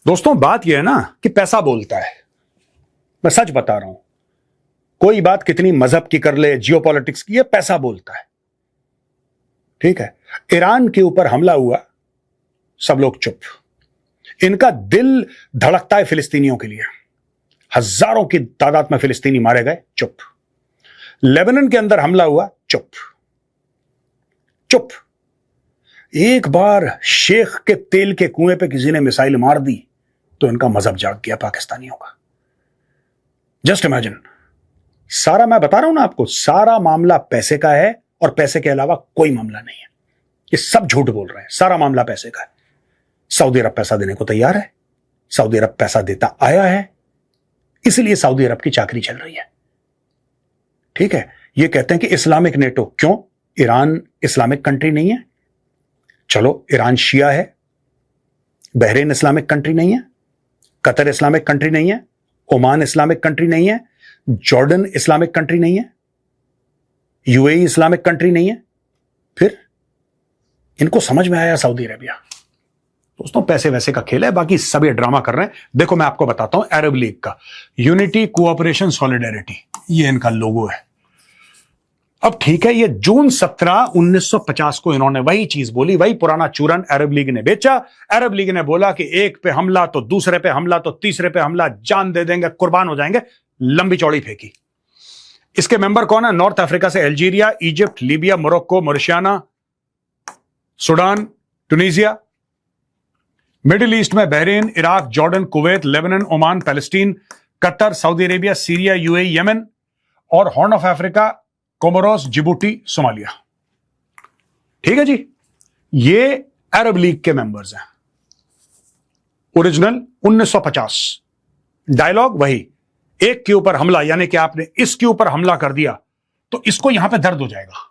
दोस्तों बात यह है ना कि पैसा बोलता है। मैं सच बता रहा हूं, कोई बात कितनी मजहब की कर ले, जियोपॉलिटिक्स की, ये पैसा बोलता है। ठीक है, ईरान के ऊपर हमला हुआ, सब लोग चुप। इनका दिल धड़कता है फिलिस्तीनियों के लिए, हजारों की तादाद में फिलिस्तीनी मारे गए, चुप। लेबनान के अंदर हमला हुआ, चुप चुप। एक बार शेख के तेल के कुएं पे किसी ने मिसाइल मार दी तो इनका मजहब जाग गया पाकिस्तानियों का। Just imagine. सारा, मैं बता रहा हूं ना आपको, सारा मामला पैसे का है और पैसे के अलावा कोई मामला नहीं है। ये सब झूठ बोल रहे हैं, सारा मामला पैसे का है। सऊदी अरब पैसा देने को तैयार है, सऊदी अरब पैसा देता आया है, इसलिए सऊदी अरब की चाकरी चल रही है। ठीक है, ये कहते हैं कि इस्लामिक नेटो, क्यों? ईरान इस्लामिक कंट्री नहीं है। चलो, ईरान शिया है, बहरीन इस्लामिक कंट्री नहीं है, कतर इस्लामिक कंट्री नहीं है, ओमान इस्लामिक कंट्री नहीं है, जॉर्डन इस्लामिक कंट्री नहीं है, यूएई इस्लामिक कंट्री नहीं है। फिर इनको समझ में आया सऊदी अरेबिया। दोस्तों पैसे वैसे का खेल है, बाकी सब ये ड्रामा कर रहे हैं। देखो मैं आपको बताता हूं, अरब लीग का यूनिटी, कोऑपरेशन, सॉलिडेरिटी, ये इनका लोगो है। अब ठीक है, ये जून 17, 1950 को इन्होंने वही चीज बोली, वही पुराना चूरन अरब लीग ने बेचा। अरब लीग ने बोला कि एक पे हमला तो दूसरे पे हमला तो तीसरे पे हमला, जान दे देंगे, कुर्बान हो जाएंगे, लंबी चौड़ी फेंकी। इसके मेंबर कौन है? नॉर्थ अफ्रीका से Algeria, Egypt, Libya, Morocco, Mauritania, Sudan, Tunisia. Middle east में Bahrain, Iraq, Jordan, Kuwait, Lebanon, Oman, Palestine, Qatar, Saudi Arabia, Syria, UAE, Yemen, और horn of Africa, Comoros, Djibouti, Somalia. ठीक है जी, ये Arab league के members हैं। Original 1950, dialogue वही, एक के ऊपर हमला, यानी कि आपने इसके ऊपर हमला कर दिया तो इसको यहां पे दर्द हो जाएगा,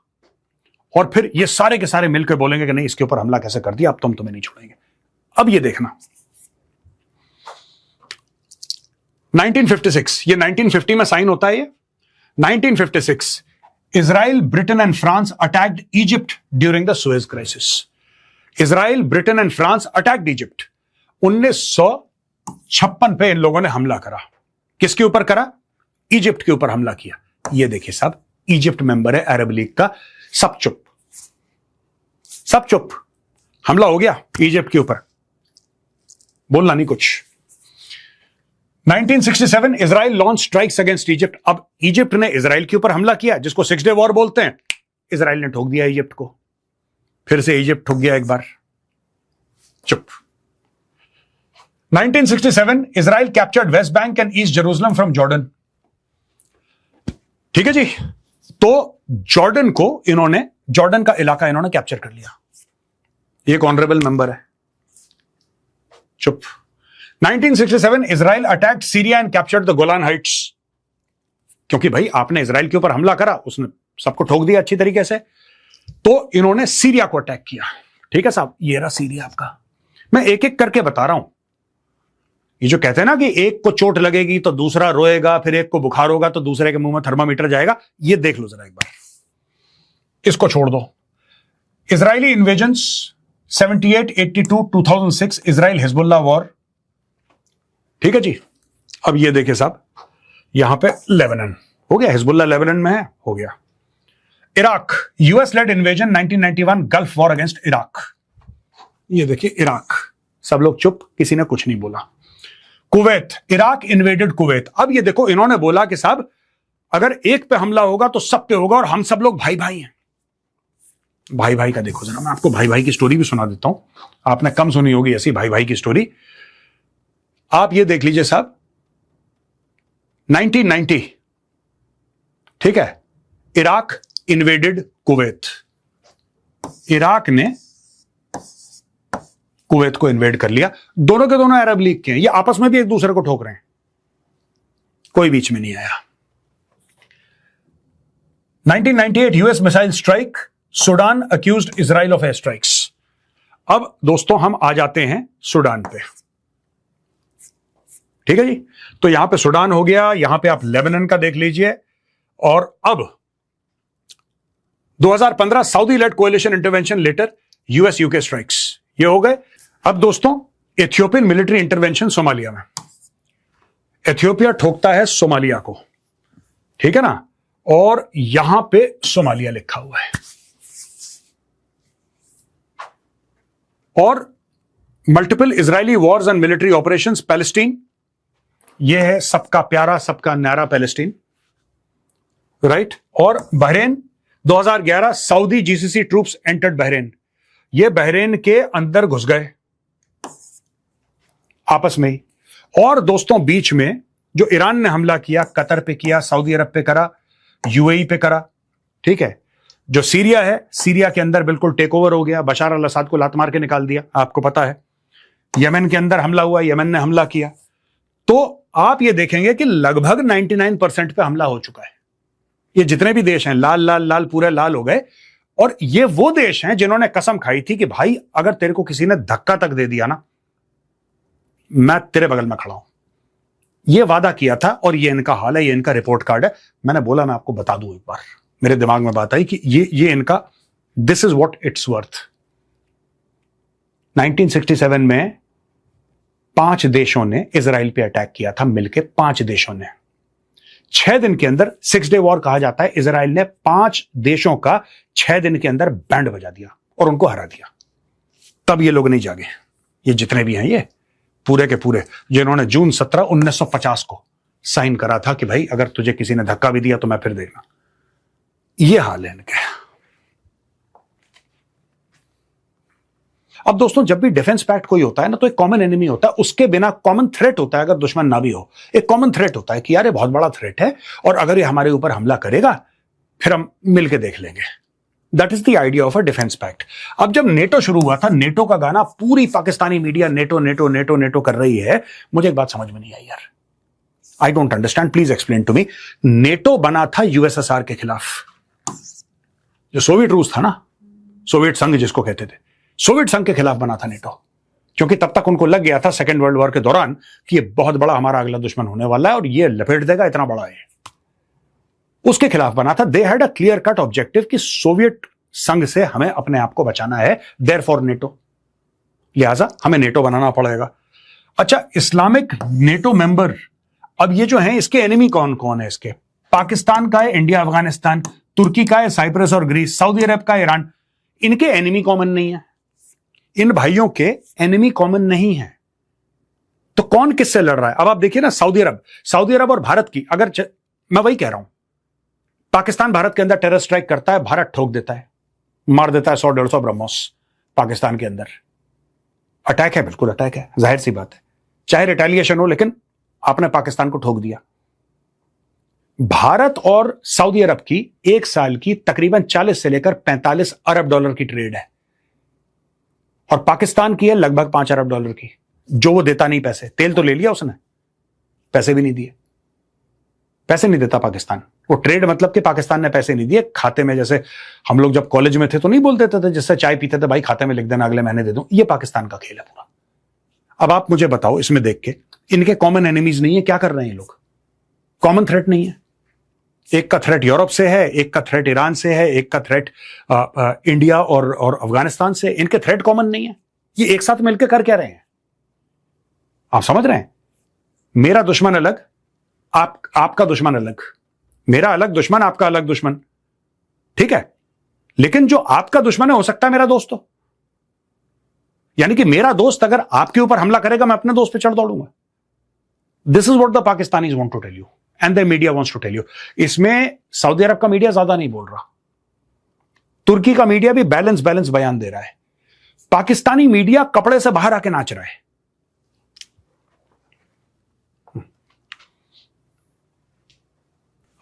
और फिर ये सारे के सारे मिलकर बोलेंगे कि नहीं, इसके ऊपर हमला कैसे कर दिया, अब तुम तुम्हें नहीं छोड़ेंगे। अब ये देखना, 1956, ये 1950 में साइन होता है। ये 1956, Israel, Britain and France attacked Egypt during the Suez crisis. Israel, Britain and France attacked Egypt. 1956 पे इन लोगों ने हमला करा। किसके ऊपर करा? इजिप्ट के ऊपर हमला किया। ये देखिए साहब, इजिप्ट मेंबर है अरब लीग का। सब चुप, सब चुप। हमला हो गया इजिप्ट के ऊपर, बोलना नहीं कुछ। 1967, Israel launch strikes against Egypt. अब इजिप्ट ने इजराइल के ऊपर हमला किया, जिसको 6 डे वॉर बोलते हैं। इजराइल ने ठोक दिया इजिप्ट को, फिर से इजिप्ट ठोक गया एक बार, चुप। 1967, Israel captured West Bank and east Jerusalem from Jordan. ठीक है जी, तो जॉर्डन को इन्होंने, जॉर्डन का इलाका इन्होंने कैप्चर कर लिया। एक ऑनरेबल मेंबर है, चुप। 1967, Israel attacked Syria and captured the Golan Heights. क्योंकि भाई आपने इजराइल के ऊपर हमला करा, उसने सबको ठोक दिया अच्छी तरीके से, तो इन्होंने सीरिया को अटैक किया। ठीक है साहब, ये रहा सीरिया आपका। मैं एक एक करके बता रहा हूं। ये जो कहते हैं ना कि एक को चोट लगेगी तो दूसरा रोएगा, फिर एक को बुखार होगा तो दूसरे के मुंह में थर्मामीटर जाएगा, ये देख लो जरा एक बार, इसको छोड़ दो। Israeli invasions 78, 82, 2006, Israel Hezbollah war. ठीक है जी, अब ये देखिए साहब, यहां पे लेबनान हो गया, हिजबुल्लाह लेबनान में है, हो गया। Iraq, US led invasion 1991, gulf war against Iraq. ये देखिए इराक, सब लोग चुप, किसी ने कुछ नहीं बोला। Kuwait, Iraq invaded Kuwait. अब ये देखो, इन्होंने बोला कि साहब अगर एक पे हमला होगा तो सब पे होगा, और हम सब लोग भाई भाई हैं। भाई भाई का देखो जरा, मैं आपको भाई भाई की स्टोरी भी सुना देता हूं, आपने कम सुनी होगी ऐसी भाई भाई की स्टोरी। आप ये देख लीजिए साहब, 1990, ठीक है, इराक इन्वेडेड कुवैत। इराक ने कुवैत को इन्वेड कर लिया। दोनों के दोनों अरब लीग के हैं, ये आपस में भी एक दूसरे को ठोक रहे हैं, कोई बीच में नहीं आया। 1998, US missile strike, Sudan accused Israel of air strikes. अब दोस्तों हम आ जाते हैं सूडान पे। ठीक है जी, तो यहां पे सूडान हो गया, यहां पे आप लेबनान का देख लीजिए, और अब 2015 Saudi led coalition intervention later, US UK strikes, ये हो गए। अब दोस्तों इथियोपियन मिलिट्री इंटरवेंशन सोमालिया में, इथियोपिया ठोकता है सोमालिया को, ठीक है ना, और यहां पे सोमालिया लिखा हुआ है। और multiple Israeli Wars and military operations Palestine, यह है सबका प्यारा सबका न्यारा पैलेस्टीन, राइट। और Bahrain 2011 Saudi GCC troops entered Bahrain, ये बहरेन के अंदर घुस गए आपस में ही। और दोस्तों बीच में जो ईरान ने हमला किया, कतर पे किया, सऊदी अरब पे करा, यूएई पे करा, ठीक है। जो सीरिया है, सीरिया के अंदर बिल्कुल टेक ओवर हो गया, बशार अल असद को लात मार के निकाल दिया, आपको पता है। यमन के अंदर हमला हुआ, यमन ने हमला किया। तो आप ये देखेंगे कि लगभग 99% पे हमला हो चुका है। ये जितने भी देश हैं लाल लाल लाल पूरे लाल हो गए। और ये वो देश हैं जिन्होंने कसम खाई थी कि भाई अगर तेरे को किसी ने धक्का तक दे दिया ना, मैं तेरे बगल में खड़ा हूं। ये वादा किया था और ये इनका हाल है, ये इनका रिपोर्ट कार्ड है। मैंने बोला मैं आपको बता दूं, एक बार मेरे दिमाग में बात आई कि ये इनका this is what it's worth. 1967 में 5 देशों ने इजराइल पे अटैक किया था, मिलके 5 देशों ने। 6 दिन के अंदर 6 डे वॉर कहा जाता है, इजराइल ने 5 देशों का 6 दिन के अंदर बैंड बजा दिया और उनको हरा दिया। तब ये लोग नहीं जागे, ये जितने भी हैं ये पूरे के पूरे, जिन्होंने जून 17, 1950 को साइन करा था कि भाई अगर तुझे किसी ने धक्का भी दिया तो मैं फिर देना। ये हाल है इनके। अब दोस्तों जब भी डिफेंस पैक्ट कोई होता है ना, तो एक कॉमन एनिमी होता है, उसके बिना कॉमन थ्रेट होता है। अगर दुश्मन ना भी हो, एक कॉमन थ्रेट होता है कि यार ये बहुत बड़ा थ्रेट है और अगर ये हमारे ऊपर हमला करेगा फिर हम मिलके देख लेंगे। That is the idea of a defence pact. अब जब नेटो शुरू हुआ था, नेटो का गाना पूरी Pakistani media NATO NATO NATO NATO कर रही है। मुझे एक बात समझ में नहीं आई यार, I don't understand, please explain to me. NATO बना था यूएसएसआर के खिलाफ, जो सोवियत रूस था ना, सोवियत संघ जिसको कहते थे, सोवियत संघ के खिलाफ बना था नेटो, क्योंकि तब तक उनको लग गया था सेकेंड वर्ल्ड वॉर के दौरान कि ये बहुत बड़ा हमारा अगला दुश्मन होने वाला है और ये लपेट देगा, इतना बड़ा है। उसके खिलाफ बना था। They had a clear cut objective कि सोवियत संघ से हमें अपने आप को बचाना है, देयरफॉर नेटो, लिहाजा हमें नेटो बनाना पड़ेगा। अच्छा, इस्लामिक नेटो मेंबर, अब ये जो है इसके एनिमी कौन कौन है? इसके पाकिस्तान का है, इंडिया अफगानिस्तान, तुर्की का है, साइप्रस और ग्रीस, सऊदी अरब का, ईरान। इनके एनिमी कॉमन नहीं है, इन भाइयों के एनिमी कॉमन नहीं है। तो कौन किससे लड़ रहा है? अब आप देखिए ना, सऊदी अरब और भारत की, अगर मैं वही कह रहा हूं, पाकिस्तान भारत के अंदर टेरर स्ट्राइक करता है, भारत ठोक देता है, मार देता है 100-150 ब्रह्मोस पाकिस्तान के अंदर। अटैक है, बिल्कुल अटैक है, जाहिर सी बात है, चाहे रिटेलिएशन हो, लेकिन आपने पाकिस्तान को ठोक दिया। भारत और सऊदी अरब की एक साल की तकरीबन 40 से लेकर 45 अरब डॉलर की ट्रेड है और पाकिस्तान की है लगभग 5 अरब डॉलर की, जो वो देता नहीं पैसे। तेल तो ले लिया उसने, पैसे भी नहीं दिए, पैसे नहीं देता पाकिस्तान। वो ट्रेड मतलब कि पाकिस्तान ने पैसे नहीं दिए खाते में। जैसे हम लोग जब कॉलेज में थे तो नहीं बोल देते थे, जिससे चाय पीते थे, भाई खाते में लिख देना, अगले महीने दे दूं। ये पाकिस्तान का खेल है पूरा। अब आप मुझे बताओ, इसमें देख के इनके कॉमन एनिमीज नहीं है, क्या कर रहे हैं लोग? कॉमन थ्रेट नहीं है। एक का थ्रेट यूरोप से है, एक का थ्रेट ईरान से है, एक का थ्रेट इंडिया और अफगानिस्तान से। इनके थ्रेट कॉमन नहीं है। ये एक साथ मिलकर कर क्या रहे हैं? आप समझ रहे हैं? मेरा दुश्मन अलग, आपका दुश्मन अलग, मेरा अलग दुश्मन, आपका अलग दुश्मन, ठीक है। लेकिन जो आपका दुश्मन है हो सकता है मेरा दोस्त हो। यानी कि मेरा दोस्त अगर आपके ऊपर हमला करेगा, मैं अपने दोस्त पे चढ़ दौड़ूंगा। This is what the Pakistanis want to tell you and the media wants to tell you. इसमें सऊदी अरब का मीडिया ज्यादा नहीं बोल रहा, तुर्की का मीडिया भी बैलेंस बयान दे रहा है, पाकिस्तानी मीडिया कपड़े से बाहर आके नाच रहा है।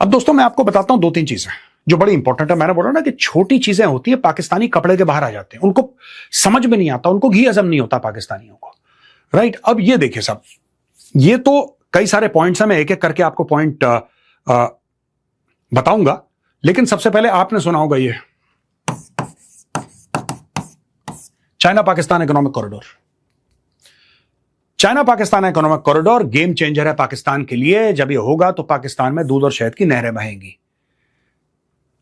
अब दोस्तों मैं आपको बताता हूं 2-3 चीजें जो बड़ी इंपॉर्टेंट है। मैंने बोला ना कि छोटी चीजें होती है, पाकिस्तानी कपड़े के बाहर आ जाते हैं, उनको समझ में नहीं आता, उनको घी हजम नहीं होता पाकिस्तानियों को, राइट। अब ये देखिए साहब, ये तो कई सारे पॉइंट्स हैं, मैं एक एक करके आपको पॉइंट बताऊंगा, लेकिन सबसे पहले आपने सुना होगा ये China Pakistan economic corridor. China Pakistan economic corridor game changer है पाकिस्तान के लिए। जब ये होगा तो पाकिस्तान में दूध और शहद की नहरें बहेंगी।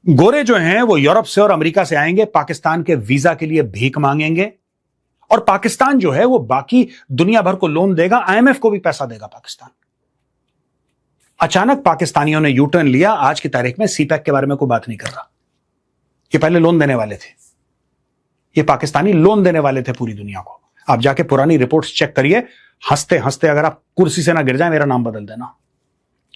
गोरे जो हैं वो यूरोप से और अमेरिका से आएंगे, पाकिस्तान के वीजा के लिए भीख मांगेंगे और पाकिस्तान जो है वो बाकी दुनिया भर को लोन देगा, आईएमएफ को भी पैसा देगा पाकिस्तान। अचानक पाकिस्तानियों ने यू टर्न लिया, आज की तारीख में सीपैक के बारे में कोई बात नहीं कर रहा। ये पहले लोन देने वाले थे, ये पाकिस्तानी लोन देने वाले थे पूरी दुनिया को। आप जाके पुरानी रिपोर्ट्स चेक करिए, हंसते हंसते अगर आप कुर्सी से ना गिर जाए मेरा नाम बदल देना।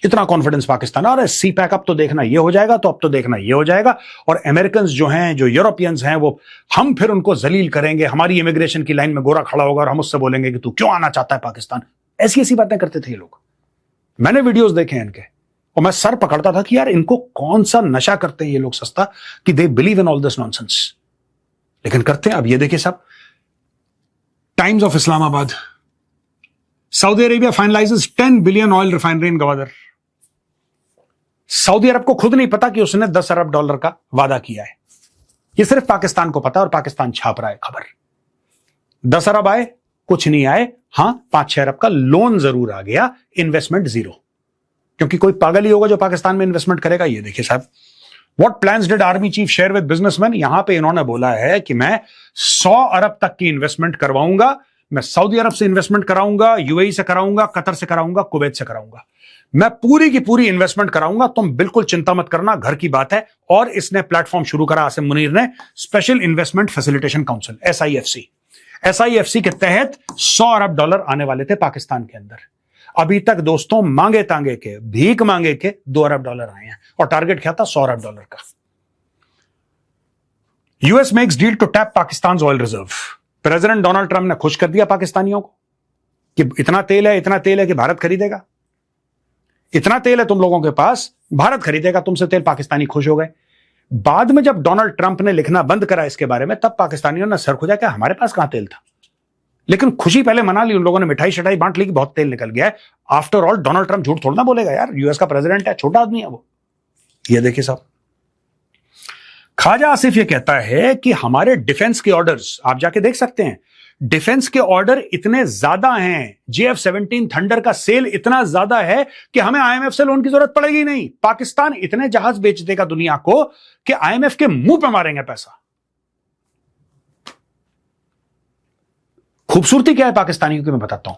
इतना कॉन्फिडेंस पाकिस्तान, अरे सीपैक अब तो देखना ये हो जाएगा, तो अब तो देखना ये हो जाएगा, और अमेरिकन जो हैं, जो यूरोपियंस हैं, वो हम फिर उनको जलील करेंगे, हमारी इमिग्रेशन की लाइन में गोरा खड़ा होगा और हम उससे बोलेंगे कि तू क्यों आना चाहता है पाकिस्तान। ऐसी ऐसी बातें करते थे ये लोग। मैंने वीडियोस देखे हैं इनके और मैं सर पकड़ता था कि यार इनको कौन सा नशा करते हैं ये लोग सस्ता कि they believe in all this nonsense, लेकिन करते हैं। अब ये देखिए साहब, Times of Islamabad, Saudi Arabia finalises 10 billion oil refinery in Gwadar. Saudi Arab को खुद नहीं पता कि उसने $10 अरब का वादा किया है, ये सिर्फ पाकिस्तान को पता है और पाकिस्तान छाप रहा है खबर। 10 अरब आए, कुछ नहीं आए, हां 5-6 अरब का लोन जरूर आ गया, इन्वेस्टमेंट जीरो, क्योंकि कोई पागल ही होगा जो पाकिस्तान में इन्वेस्टमेंट करेगा। ये देखिए साहब, what plans did army chief share with businessman. यहां पे इन्होंने बोला है कि मैं 100 अरब तक की इन्वेस्टमेंट करवाऊंगा, मैं सऊदी अरब से इन्वेस्टमेंट कराऊंगा, यूएई से कराऊंगा, कतर से कराऊंगा, कुवैत से कराऊंगा, मैं पूरी की पूरी इन्वेस्टमेंट कराऊंगा, तुम बिल्कुल चिंता मत करना, घर की बात है। और इसने प्लेटफॉर्म शुरू करा आसिम मुनीर ने, special investment facilitation council, SIFC के तहत $100 अरब आने वाले थे पाकिस्तान के अंदर। अभी तक दोस्तों मांगे तांगे के, भीख मांगे के $2 अरब आए हैं, और टारगेट क्या था? $100 अरब का। US makes deal to tap Pakistan oil reserve. President Donald Trump ने खुश कर दिया पाकिस्तानियों को कि इतना तेल है कि भारत खरीदेगा, इतना तेल है तुम लोगों के पास, भारत खरीदेगा तुमसे तेल। पाकिस्तानी खुश हो गए। बाद में जब डोनाल्ड ट्रंप ने लिखना बंद करा इसके बारे में, तब पाकिस्तानियों ने सर खुजा कि हमारे पास कहां तेल था। लेकिन खुशी पहले मना ली उन लोगों ने, मिठाई शटाई बांट ली कि बहुत तेल निकल गया है। आफ्टर ऑल डोनाल्ड ट्रंप झूठ थोड़ा ना बोलेगा यार, यूएस का प्रेसिडेंट है, छोटा आदमी है वो। ये देखिए साहब, ख्वाजा आसिफ ये कहता है कि हमारे डिफेंस के ऑर्डर्स, आप जाके देख सकते हैं, डिफेंस के ऑर्डर इतने ज्यादा हैं, JF-17 थंडर का सेल इतना ज्यादा है कि हमें IMF से लोन की जरूरत पड़ेगी नहीं। पाकिस्तान इतने जहाज बेच देगा दुनिया को कि IMF के मुंह पे मारेंगे पैसा। खूबसूरती क्या है पाकिस्तानियों की मैं बताता हूं।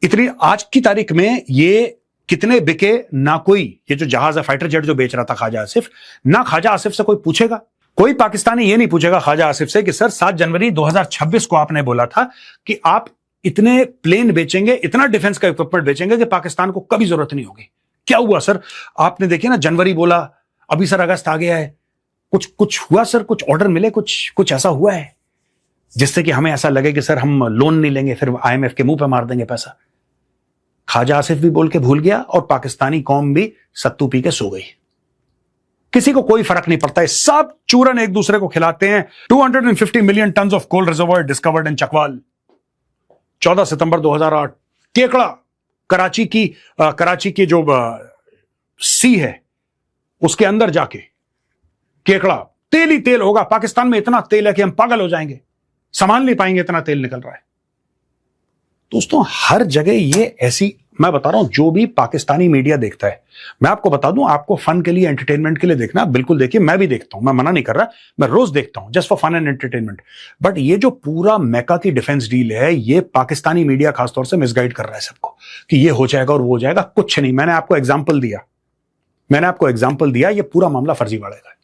इतनी आज की तारीख में ये कितने बिके ना कोई, ये जो जहाज है फाइटर जेट जो बेच रहा था ख्वाजा आसिफ, ना ख्वाजा आसिफ से कोई पूछेगा। कोई पाकिस्तानी ये नहीं पूछेगा ख्वाजा आसिफ से कि सर 7 जनवरी 2026 को आपने बोला था कि आप इतने प्लेन बेचेंगे, इतना डिफेंस का इक्विपमेंट बेचेंगे कि पाकिस्तान को कभी जरूरत नहीं होगी। क्या हुआ सर? आपने देखिए ना, जनवरी बोला, अभी सर अगस्त आ गया है, कुछ हुआ सर? कुछ ऑर्डर मिले? कुछ ऐसा हुआ है जिससे कि हमें ऐसा लगे कि सर हम लोन नहीं लेंगे, फिर IMF के मुंह पे मार देंगे पैसा। ख्वाजा आसिफ भी बोल के भूल गया और पाकिस्तानी कौम भी सत्तू पी के सो गई। किसी को कोई फर्क नहीं पड़ता है, सब चूरन एक दूसरे को खिलाते हैं। 250 million ton of coal reservoir discovered in Chakwal. 14 सितंबर 2008 केकड़ा, कराची की जो सी है उसके अंदर जाके केकड़ा, तेल ही तेल होगा। पाकिस्तान में इतना तेल है कि हम पागल हो जाएंगे, संभाल नहीं पाएंगे, इतना तेल निकल रहा है। दोस्तों हर जगह ये ऐसी, मैं बता रहा हूं, जो भी पाकिस्तानी मीडिया देखता है, मैं आपको बता दूं, आपको फन के लिए, एंटरटेनमेंट के लिए देखना, बिल्कुल देखिए, मैं भी देखता हूं, मैं मना नहीं कर रहा, मैं रोज देखता हूं just for fun and entertainment. But ये जो पूरा मैका की डिफेंस डील है, ये पाकिस्तानी मीडिया खासतौर से मिसगाइड कर रहा है सबको कि ये हो जाएगा और वो हो जाएगा। कुछ नहीं, मैंने आपको एग्जाम्पल दिया, ये पूरा मामला फर्जीवाड़े का है।